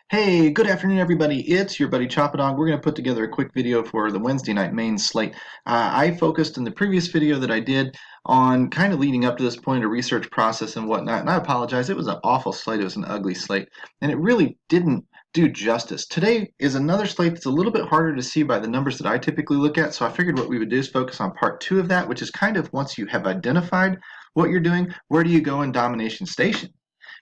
Hey, good afternoon, everybody. It's your buddy Choppadog. We're going to put together a quick video for the Wednesday night main slate. I focused in the previous video that I did on kind of leading up to this point, a research process and whatnot, and I apologize. It was an awful slate. It was an ugly slate, and it really didn't do justice. Today is another slate that's a little bit harder to see by the numbers that I typically look at, so I figured what we would do is focus on part two of that, which is kind of once you have identified what you're doing, where do you go in Domination Station?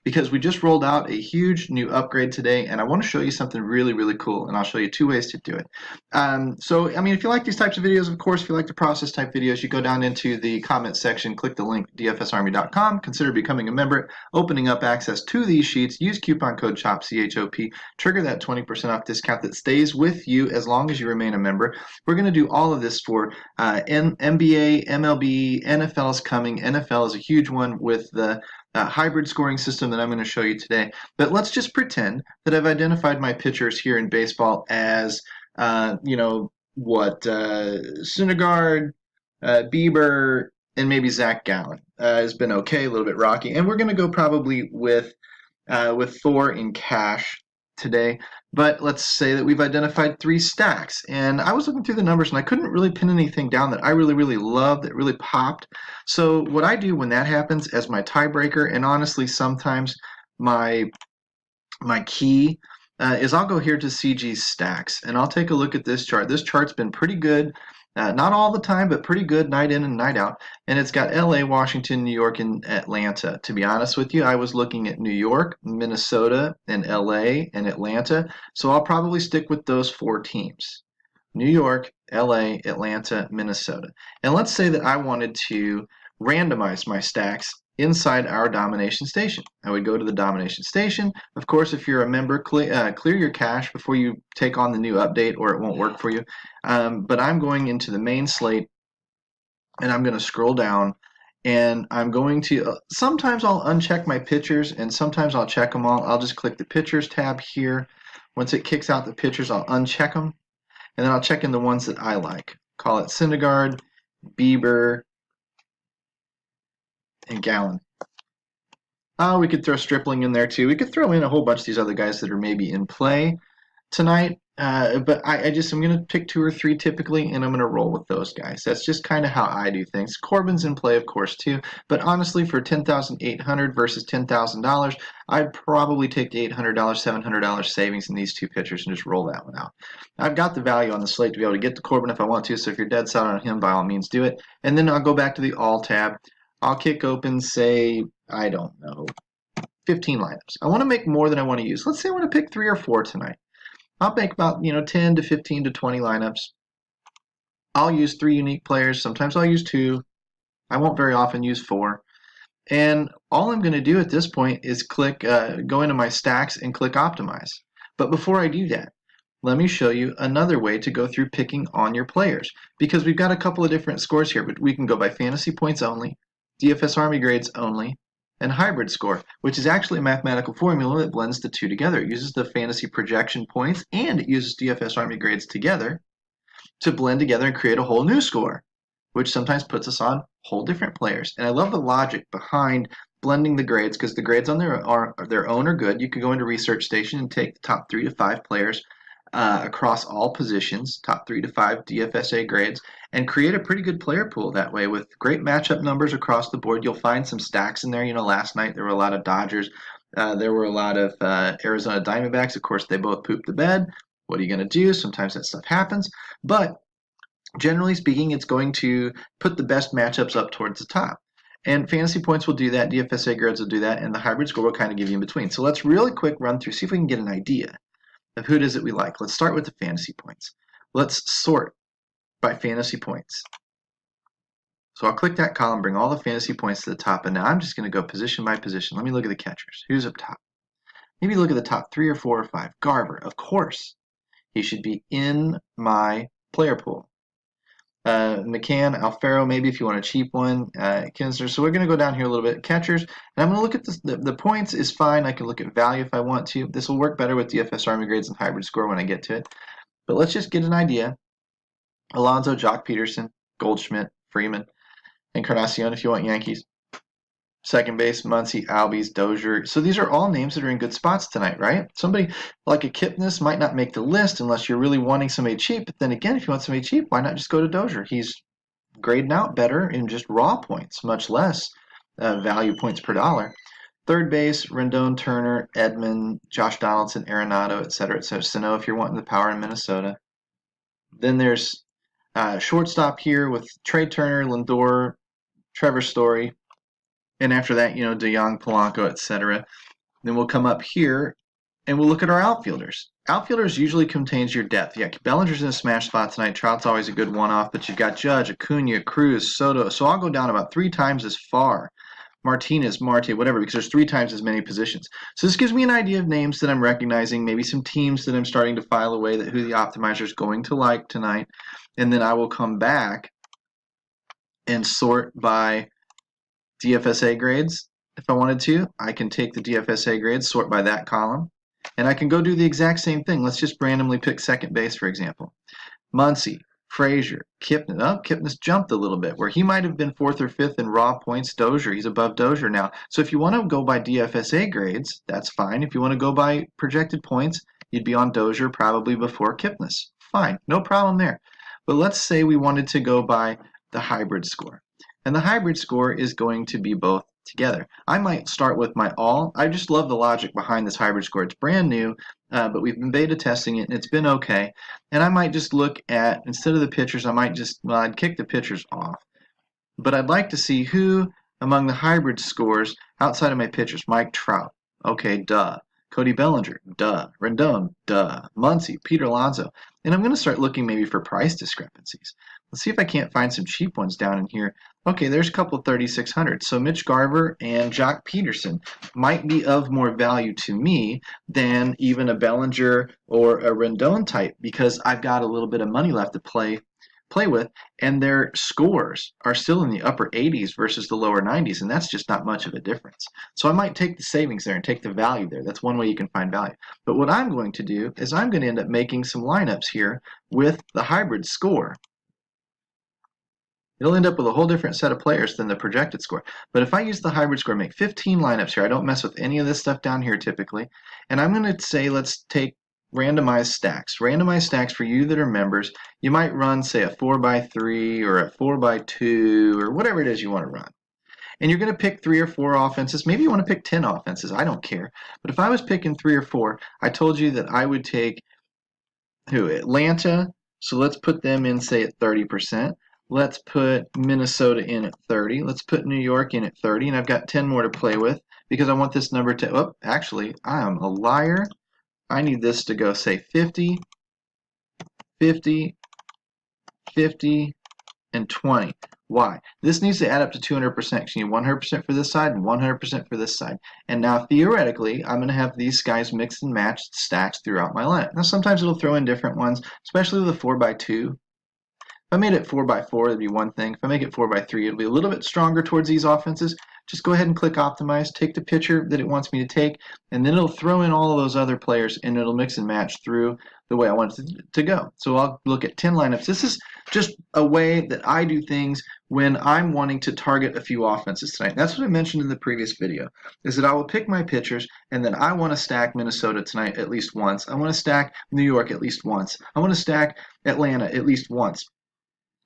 Because we just rolled out a huge new upgrade today, and I want to show you something really, really cool, and I'll show you two ways to do it. If you like these types of videos, of course, if you like the process type videos, you go down into the comment section, click the link dfsarmy.com, consider becoming a member, opening up access to these sheets, use coupon code CHOP, C-H-O-P, trigger that 20% off discount that stays with you as long as you remain a member. We're going to do all of this for NBA, MLB, NFL is coming. NFL is a huge one with the hybrid scoring system that I'm going to show you today. But let's just pretend that I've identified my pitchers here in baseball as, Syndergaard, Bieber, and maybe Zach Gallen. Has been okay, a little bit rocky. And we're going to go probably with Thor in cash today. But let's say that we've identified three stacks. And I was looking through the numbers and I couldn't really pin anything down that I really, really loved, that really popped. So what I do when that happens as my tiebreaker, and honestly sometimes my key, is I'll go here to CG's stacks and I'll take a look at this chart. This chart's been pretty good. Not all the time, but pretty good night in and night out. And it's got LA, Washington, New York, and Atlanta. To be honest with you, I was looking at New York, Minnesota, and LA, and Atlanta. So I'll probably stick with those four teams. New York, LA, Atlanta, Minnesota. And let's say that I wanted to randomize my stacks inside our domination station. I would go to the domination station. Of course, if you're a member, clear your cache before you take on the new update or it won't work for you. But I'm going into the main slate and I'm going to scroll down and I'm going to, sometimes I'll uncheck my pitchers and sometimes I'll check them all. I'll just click the pitchers tab here. Once it kicks out the pitchers, I'll uncheck them and then I'll check in the ones that I like. Call it Syndergaard, Bieber, and Gallen. We could throw Stripling in there too. We could throw in a whole bunch of these other guys that are maybe in play tonight. But I'm going to pick two or three typically, and I'm going to roll with those guys. That's just kind of how I do things. Corbin's in play, of course, too. But honestly, for $10,800 versus $10,000, I'd probably take the $800, $700 savings in these two pitchers and just roll that one out. I've got the value on the slate to be able to get to Corbin if I want to, so if you're dead set on him, by all means do it. And then I'll go back to the All tab. I'll kick open, say, I don't know, 15 lineups. I want to make more than I want to use. Let's say I want to pick 3 or 4 tonight. I'll make about 10 to 15 to 20 lineups. I'll use 3 unique players. Sometimes I'll use 2. I won't very often use 4. And all I'm going to do at this point is go into my stacks and click optimize. But before I do that, let me show you another way to go through picking on your players. Because we've got a couple of different scores here, but we can go by fantasy points only, DFS Army grades only, and hybrid score, which is actually a mathematical formula that blends the two together. It uses the fantasy projection points and it uses DFS Army grades together to blend together and create a whole new score, which sometimes puts us on whole different players. And I love the logic behind blending the grades because the grades on their own are good. You can go into Research Station and take the top 3 to 5 players across all positions, top 3 to 5 DFSA grades, and create a pretty good player pool that way with great matchup numbers across the board. You'll find some stacks in there. Last night there were a lot of Dodgers. There were a lot of Arizona Diamondbacks. Of course, they both pooped the bed. What are you going to do? Sometimes that stuff happens. But generally speaking, it's going to put the best matchups up towards the top. And fantasy points will do that, DFSA grades will do that, and the hybrid score will kind of give you in between. So let's really quick run through, see if we can get an idea of who it is that we like. Let's start with the fantasy points. Let's sort by fantasy points. So I'll click that column, bring all the fantasy points to the top, and now I'm just going to go position by position. Let me look at the catchers. Who's up top? Maybe look at the top 3 or 4 or 5. Garver, of course. He should be in my player pool. McCann, Alfaro, maybe if you want a cheap one, Kinsler. So we're going to go down here a little bit. Catchers, and I'm going to look at the points is fine. I can look at value if I want to. This will work better with DFS Army grades and hybrid score when I get to it. But let's just get an idea. Alonso, Jock Peterson, Goldschmidt, Freeman, Encarnacion if you want Yankees. Second base, Muncy, Albies, Dozier. So these are all names that are in good spots tonight, right? Somebody like a Kipnis might not make the list unless you're really wanting somebody cheap. But then again, if you want somebody cheap, why not just go to Dozier? He's grading out better in just raw points, much less value points per dollar. Third base, Rendon, Turner, Edman, Josh Donaldson, Arenado, et cetera, et cetera. Sano if you're wanting the power in Minnesota. Then there's shortstop here with Trey Turner, Lindor, Trevor Story. And after that, DeYoung, Polanco, et cetera. Then we'll come up here and we'll look at our outfielders. Outfielders usually contains your depth. Yeah, Bellinger's in a smash spot tonight. Trout's always a good one-off, but you've got Judge, Acuna, Cruz, Soto. So I'll go down about 3 times as far. Martinez, Marte, whatever, because there's 3 times as many positions. So this gives me an idea of names that I'm recognizing, maybe some teams that I'm starting to file away that who the optimizer is going to like tonight. And then I will come back and sort by DFSA grades. If I wanted to, I can take the DFSA grades, sort by that column, and I can go do the exact same thing. Let's just randomly pick second base, for example. Muncy, Frazier, Kipnis. Oh, Kipnis jumped a little bit, where he might have been 4th or 5th in raw points. Dozier, he's above Dozier now. So if you want to go by DFSA grades, that's fine. If you want to go by projected points, you'd be on Dozier probably before Kipnis. Fine, no problem there. But let's say we wanted to go by the hybrid score. And the hybrid score is going to be both together. I might start with my all. I just love the logic behind this hybrid score. It's brand new, but we've been beta testing it and it's been okay. And I might just look at, instead of the pitchers, I'd kick the pitchers off. But I'd like to see who among the hybrid scores outside of my pitchers. Mike Trout. Okay, duh. Cody Bellinger, duh. Rendon, duh. Muncy, Peter Alonso. And I'm going to start looking maybe for price discrepancies. Let's see if I can't find some cheap ones down in here. Okay, there's a couple 3,600. So Mitch Garver and Jock Peterson might be of more value to me than even a Bellinger or a Rendon type because I've got a little bit of money left to play with, and their scores are still in the upper 80s versus the lower 90s, and that's just not much of a difference. So I might take the savings there and take the value there. That's one way you can find value. But what I'm going to do is I'm going to end up making some lineups here with the hybrid score. It'll end up with a whole different set of players than the projected score. But if I use the hybrid score, make 15 lineups here. I don't mess with any of this stuff down here typically. And I'm going to say let's take randomized stacks. Randomized stacks for you that are members. You might run, say, a 4x3 or a 4x2 or whatever it is you want to run. And you're going to pick 3 or 4 offenses. Maybe you want to pick 10 offenses. I don't care. But if I was picking 3 or 4, I told you that I would take Atlanta. So let's put them in, say, at 30%. Let's put Minnesota in at 30. Let's put New York in at 30. And I've got 10 more to play with because I want this number to, oh, actually, I am a liar. I need this to go, say, 50, 50, 50, and 20. Why? This needs to add up to 200%. You need 100% for this side and 100% for this side. And now, theoretically, I'm going to have these guys mixed and matched stacks throughout my lineup. Now, sometimes it'll throw in different ones, especially with a 4x2. If I made it 4x4, that'd be one thing. If I make it 4x3, it'll be a little bit stronger towards these offenses. Just go ahead and click Optimize, take the pitcher that it wants me to take, and then it'll throw in all of those other players, and it'll mix and match through the way I want it to go. So I'll look at 10 lineups. This is just a way that I do things when I'm wanting to target a few offenses tonight. And that's what I mentioned in the previous video, is that I will pick my pitchers, and then I want to stack Minnesota tonight at least once. I want to stack New York at least once. I want to stack Atlanta at least once.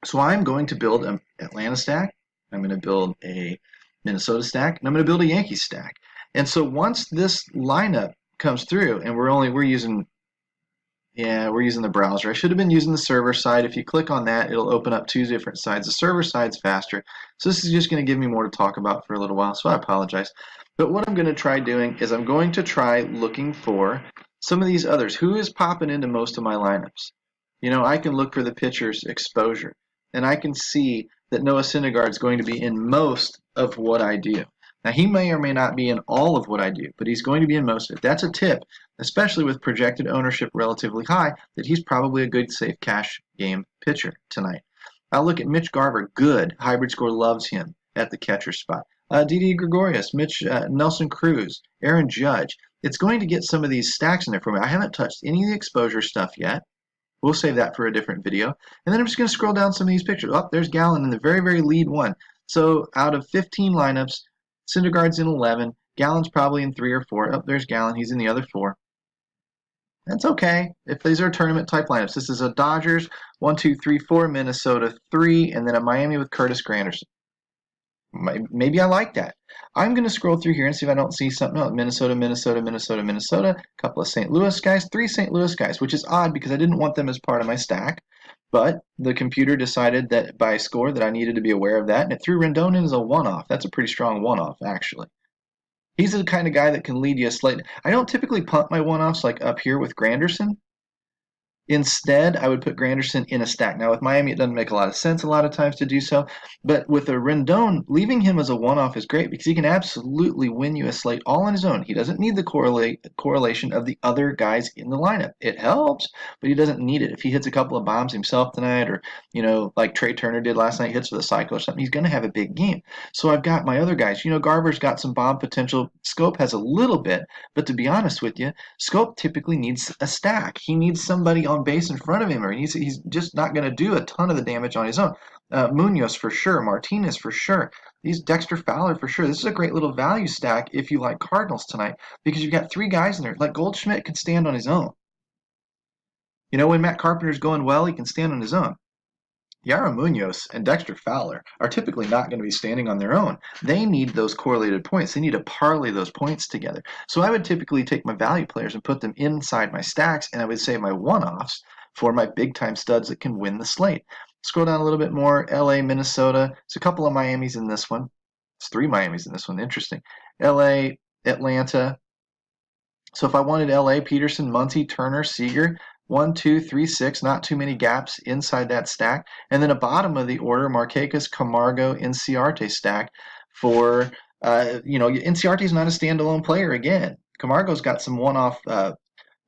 So I'm going to build an Atlanta stack, I'm going to build a Minnesota stack, and I'm going to build a Yankees stack. And so once this lineup comes through, and we're using the browser. I should have been using the server side. If you click on that, it'll open up 2 different sides. The server side's faster. So this is just going to give me more to talk about for a little while, so I apologize. But what I'm going to try doing is I'm going to try looking for some of these others. Who is popping into most of my lineups? I can look for the pitcher's exposure. And I can see that Noah Syndergaard is going to be in most of what I do. Now, he may or may not be in all of what I do, but he's going to be in most of it. That's a tip, especially with projected ownership relatively high, that he's probably a good, safe cash game pitcher tonight. I'll look at Mitch Garver. Good. Hybrid score loves him at the catcher spot. Didi Gregorius, Nelson Cruz, Aaron Judge. It's going to get some of these stacks in there for me. I haven't touched any of the exposure stuff yet. We'll save that for a different video. And then I'm just going to scroll down some of these pictures. Oh, there's Gallen in the very, very lead one. So out of 15 lineups, Syndergaard's in 11. Gallen's probably in 3 or 4. Oh, there's Gallen. He's in the other 4. That's okay. If these are tournament type lineups, this is a Dodgers 1, 2, 3, 4, Minnesota 3, and then a Miami with Curtis Granderson. Maybe I like that. I'm going to scroll through here and see if I don't see something else. Minnesota, Minnesota, Minnesota, Minnesota. A couple of St. Louis guys, 3 St. Louis guys, which is odd because I didn't want them as part of my stack. But the computer decided that by score that I needed to be aware of that, and it threw Rendon in as a one-off. That's a pretty strong one-off, actually. He's the kind of guy that can lead you a slate. I don't typically punt my one-offs like up here with Granderson. Instead, I would put Granderson in a stack. Now, with Miami, it doesn't make a lot of sense a lot of times to do so. But with a Rendon, leaving him as a one-off is great because he can absolutely win you a slate all on his own. He doesn't need the correlation of the other guys in the lineup. It helps, but he doesn't need it. If he hits a couple of bombs himself tonight, or like Trey Turner did last night, hits with a cycle or something, he's going to have a big game. So I've got my other guys. Garver's got some bomb potential. Scope has a little bit, but to be honest with you, Scope typically needs a stack. He needs somebody on base in front of him, or he's just not going to do a ton of the damage on his own. Munoz for sure, Martinez for sure, these Dexter Fowler for sure. This is a great little value stack if you like Cardinals tonight because you've got 3 guys in there. Like Goldschmidt can stand on his own. When Matt Carpenter's going well, he can stand on his own. Yara Munoz and Dexter Fowler are typically not going to be standing on their own. They need those correlated points. They need to parlay those points together. So I would typically take my value players and put them inside my stacks, and I would save my one-offs for my big-time studs that can win the slate. Scroll down a little bit more. LA, Minnesota. There's a couple of Miamis in this one. It's 3 Miamis in this one. Interesting. LA, Atlanta. So if I wanted LA, Peterson, Muncy, Turner, Seager, 1, 2, 3, 6, not too many gaps inside that stack. And then a bottom of the order, Markakis, Camargo, Inciarte stack for, Inciarte is not a standalone player again. Camargo's got some one-off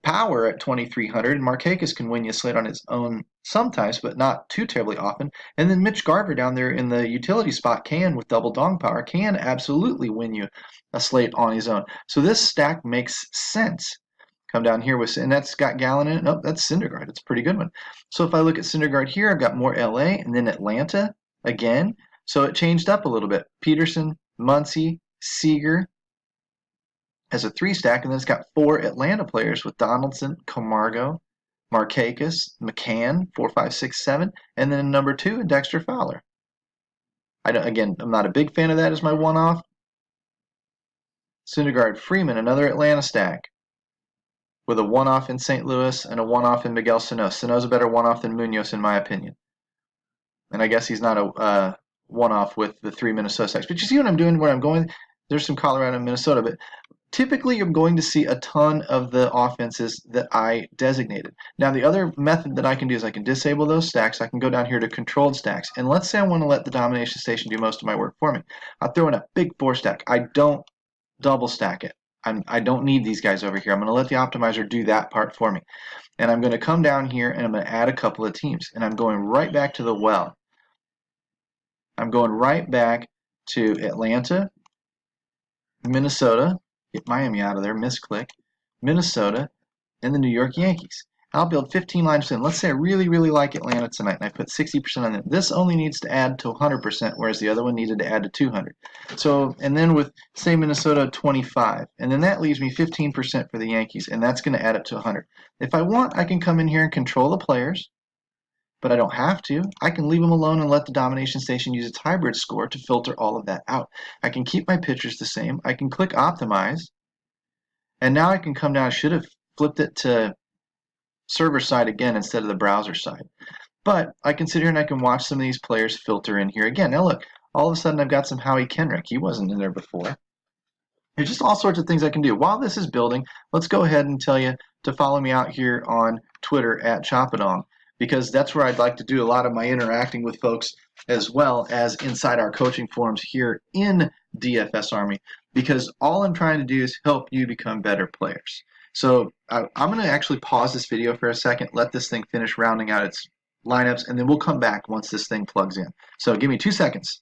power at 2,300, and Markakis can win you a slate on his own sometimes, but not too terribly often. And then Mitch Garver down there in the utility spot with double dong power, can absolutely win you a slate on his own. So this stack makes sense. Come down here and that's got Gallen in it. Nope, that's Syndergaard. It's a pretty good one. So if I look at Syndergaard here, I've got more LA and then Atlanta again. So it changed up a little bit. Peterson, Muncy, Seager has a 3 stack, and then it's got 4 Atlanta players with Donaldson, Camargo, Markakis, McCann, 4, 5, 6, 7, and then number 2, Dexter Fowler. I'm not a big fan of that as my one-off. Syndergaard, Freeman, another Atlanta stack, with a one-off in St. Louis and a one-off in Miguel Sano. Sano's a better one-off than Munoz, in my opinion. And I guess he's not a one-off with the 3 Minnesota stacks. But you see what I'm doing, where I'm going? There's some Colorado and Minnesota, but typically you're going to see a ton of the offenses that I designated. Now, the other method that I can do is I can disable those stacks. I can go down here to controlled stacks. And let's say I want to let the domination station do most of my work for me. I'll throw in a big 4 stack. I don't double stack it. I don't need these guys over here. I'm going to let the optimizer do that part for me. And I'm going to come down here and I'm going to add a couple of teams. And I'm going right back to the well. I'm going right back to Atlanta, Minnesota, get Miami out of there, misclick, Minnesota, and the New York Yankees. I'll build 15 lines in. Let's say I really, really like Atlanta tonight, and I put 60% on it. This only needs to add to 100%, whereas the other one needed to add to 200. So, and then with, say, Minnesota, 25. And then that leaves me 15% for the Yankees, and that's going to add up to 100. If I want, I can come in here and control the players, but I don't have to. I can leave them alone and let the domination station use its hybrid score to filter all of that out. I can keep my pitchers the same. I can click optimize, and now I can come down. I should have flipped it to server side again instead of the browser side. But I can sit here and I can watch some of these players filter in here again. Now look, all of a sudden I've got some Howie Kenrick. He wasn't in there before. There's just all sorts of things I can do. While this is building, let's go ahead and tell you to follow me out here on Twitter at Chopadong, because that's where I'd like to do a lot of my interacting with folks, as well as inside our coaching forums here in DFS Army, because all I'm trying to do is help you become better players. So I'm going to actually pause this video for a second, let this thing finish rounding out its lineups, and then we'll come back once this thing plugs in. So give me 2 seconds.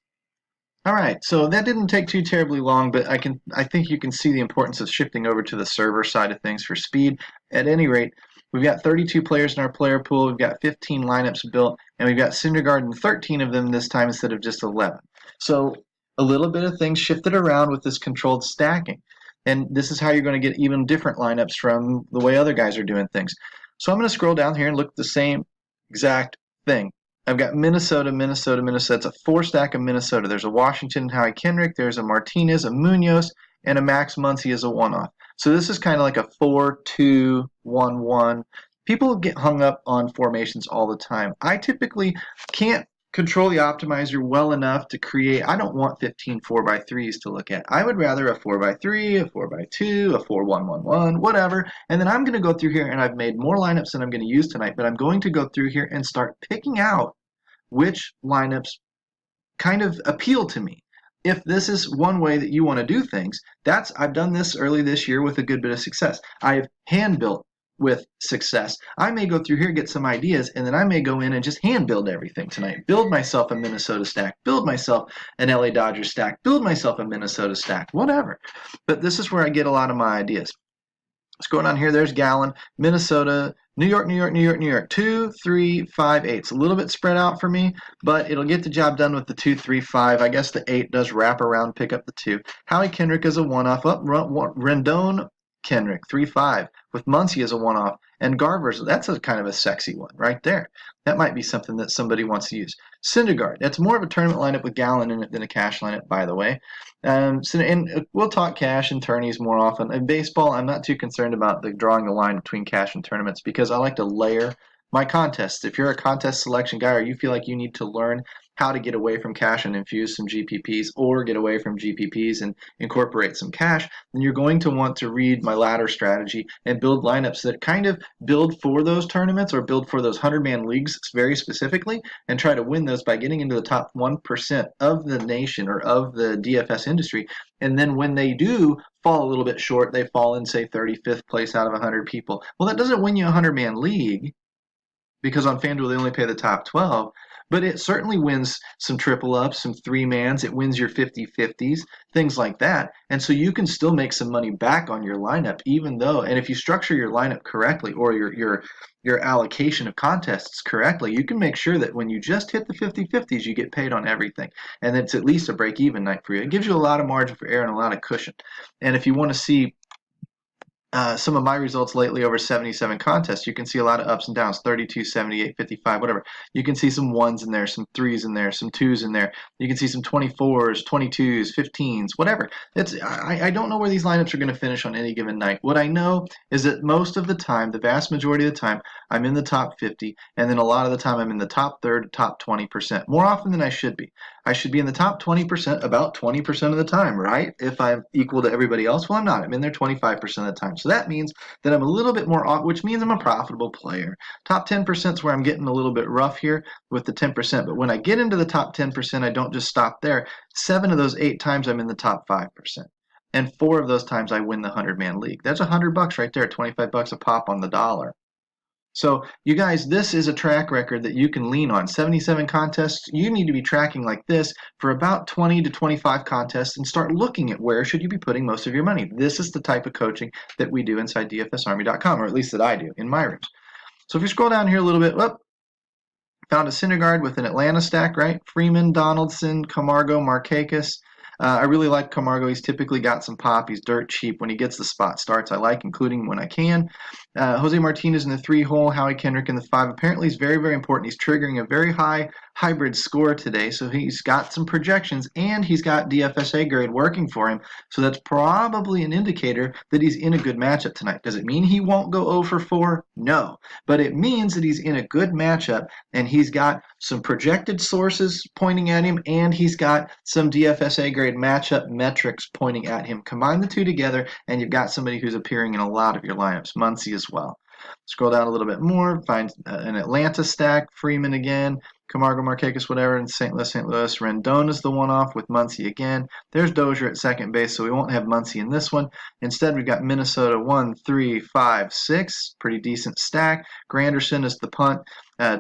All right, so that didn't take too terribly long, but I think you can see the importance of shifting over to the server side of things for speed. At any rate, we've got 32 players in our player pool, we've got 15 lineups built, and we've got Syndergaard in 13 of them this time instead of just 11. So a little bit of things shifted around with this controlled stacking. And this is how you're going to get even different lineups from the way other guys are doing things. So I'm going to scroll down here and look at the same exact thing. I've got Minnesota, Minnesota, Minnesota. It's a 4-stack of Minnesota. There's a Washington, Howie Kendrick. There's a Martinez, a Munoz, and a Max Muncy as a one-off. So this is kind of like a 4-2-1-1. People get hung up on formations all the time. I typically can't control the optimizer well enough to create. I don't want 15 4x3s to look at. I would rather a 4x3, a 4x2, a 4-1-1-1, whatever. And then I'm going to go through here, and I've made more lineups than I'm going to use tonight, but I'm going to go through here and start picking out which lineups kind of appeal to me. If this is one way that you want to do things, I've done this early this year with a good bit of success. I've hand built with success. I may go through here, get some ideas, and then I may go in and just hand build everything tonight. Build myself a Minnesota stack, build myself an LA Dodgers stack, build myself a Minnesota stack, whatever. But this is where I get a lot of my ideas. Let's go down here. There's Gallon, Minnesota, New York, New York, New York, New York. 2, 3, 5, 8. It's a little bit spread out for me, but it'll get the job done with the 2, 3, 5. I guess the 8 does wrap around, pick up the 2. Howie Kendrick is a one-off. Rendon Kendrick, 3-5, with Muncy as a one-off. And Garver's, that's a kind of a sexy one right there. That might be something that somebody wants to use. Syndergaard, that's more of a tournament lineup with Gallon in it than a cash lineup, by the way. And we'll talk cash and tourneys more often. In baseball, I'm not too concerned about drawing the line between cash and tournaments because I like to layer my contests. If you're a contest selection guy or you feel like you need to learn how to get away from cash and infuse some GPPs or get away from GPPs and incorporate some cash, then you're going to want to read my ladder strategy and build lineups that kind of build for those tournaments or build for those 100-man leagues very specifically and try to win those by getting into the top 1% of the nation or of the DFS industry. And then when they do fall a little bit short, they fall in, say, 35th place out of 100 people. Well, that doesn't win you a 100-man league because on FanDuel they only pay the top 12. But it certainly wins some triple ups, some 3-mans. It wins your 50-50s, things like that. And so you can still make some money back on your lineup, even though, and if you structure your lineup correctly or your allocation of contests correctly, you can make sure that when you just hit the 50-50s, you get paid on everything. And it's at least a break-even night for you. It gives you a lot of margin for error and a lot of cushion. And if you want to see some of my results lately over 77 contests, you can see a lot of ups and downs, 32, 78, 55, whatever. You can see some 1s in there, some 3s in there, some 2s in there. You can see some 24s, 22s, 15s, whatever. I don't know where these lineups are going to finish on any given night. What I know is that most of the time, the vast majority of the time, I'm in the top 50, and then a lot of the time I'm in the top third, top 20%, more often than I should be. I should be in the top 20% about 20% of the time, right? If I'm equal to everybody else, well, I'm not. I'm in there 25% of the time. So that means that I'm a little bit more off, which means I'm a profitable player. Top 10% is where I'm getting a little bit rough here with the 10%. But when I get into the top 10%, I don't just stop there. 7 of those 8 times I'm in the top 5%. And 4 of those times I win the 100-man league. That's $100 right there, $25 a pop on the dollar. So you guys, this is a track record that you can lean on. 77 contests, you need to be tracking like this for about 20 to 25 contests and start looking at where should you be putting most of your money. This is the type of coaching that we do inside DFSArmy.com, or at least that I do in my rooms. So if you scroll down here a little bit, found a Syndergaard with an Atlanta stack, right? Freeman, Donaldson, Camargo, Markakis. I really like Camargo. He's typically got some pop. He's dirt cheap. When he gets the spot starts, I like, including when I can. Jose Martinez in the 3-hole, Howie Kendrick in the 5. Apparently, he's very, very important. He's triggering a very high hybrid score today, so he's got some projections, and he's got DFSA grade working for him, so that's probably an indicator that he's in a good matchup tonight. Does it mean he won't go 0 for 4? No, but it means that he's in a good matchup, and he's got some projected sources pointing at him, and he's got some DFSA grade matchup metrics pointing at him. Combine the two together, and you've got somebody who's appearing in a lot of your lineups. Muncy as well. Scroll down a little bit more, find an Atlanta stack, Freeman again, Camargo, Markakis, whatever, in St. Louis. Rendon is the one-off with Muncy again. There's Dozier at second base, so we won't have Muncy in this one. Instead, we've got Minnesota 1, 3, 5, 6. Pretty decent stack. Granderson is the punt.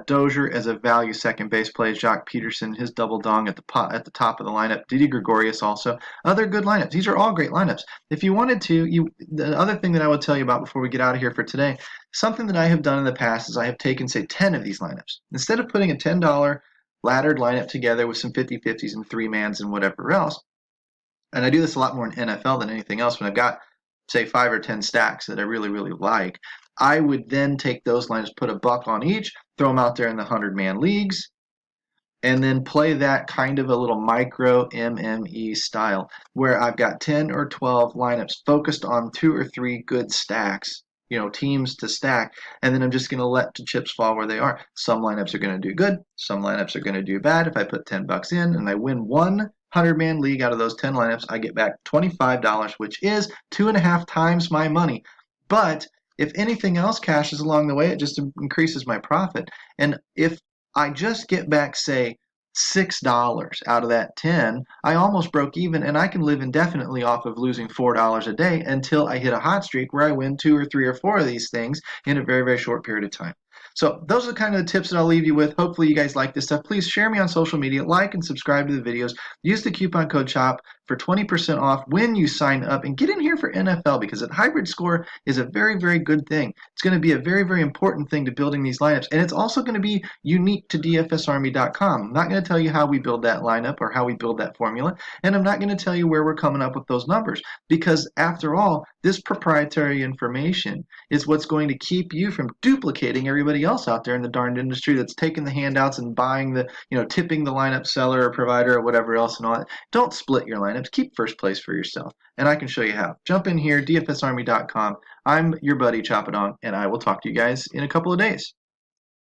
Dozier as a value second base play. Jock Peterson, his double dong at the top of the lineup. Didi Gregorius also. Other good lineups. These are all great lineups. If you wanted to, the other thing that I would tell you about before we get out of here for today, something that I have done in the past is I have taken, say, 10 of these lineups. Instead of putting a $10 laddered lineup together with some 50-50s and 3-mans and whatever else, and I do this a lot more in NFL than anything else, when I've got, say, 5 or 10 stacks that I really, really like, I would then take those lineups, put a buck on each, throw them out there in the 100-man leagues, and then play that kind of a little micro MME style where I've got 10 or 12 lineups focused on 2 or 3 good stacks, teams to stack, and then I'm just going to let the chips fall where they are. Some lineups are going to do good, some lineups are going to do bad. If I put 10 bucks in and I win one 100-man league out of those 10 lineups, I get back $25, which is 2.5 times my money. But if anything else cashes along the way, it just increases my profit. And if I just get back, say, $6 out of that 10, I almost broke even, and I can live indefinitely off of losing $4 a day until I hit a hot streak where I win 2 or 3 or 4 of these things in a very, very short period of time. So those are kind of the tips that I'll leave you with. Hopefully you guys like this stuff. Please share me on social media, like and subscribe to the videos. Use the coupon code CHOP for 20% off when you sign up, and get in here for NFL, because a hybrid score is a very, very good thing. It's going to be a very, very important thing to building these lineups, and it's also going to be unique to DFSArmy.com. I'm not going to tell you how we build that lineup or how we build that formula, and I'm not going to tell you where we're coming up with those numbers, because after all, this proprietary information is what's going to keep you from duplicating everybody else out there in the darned industry that's taking the handouts and buying the, tipping the lineup seller or provider or whatever else and all that. Don't split your lineups. Keep first place for yourself, and I can show you how. Jump in here, DFSArmy.com. I'm your buddy Chopadong, and I will talk to you guys in a couple of days.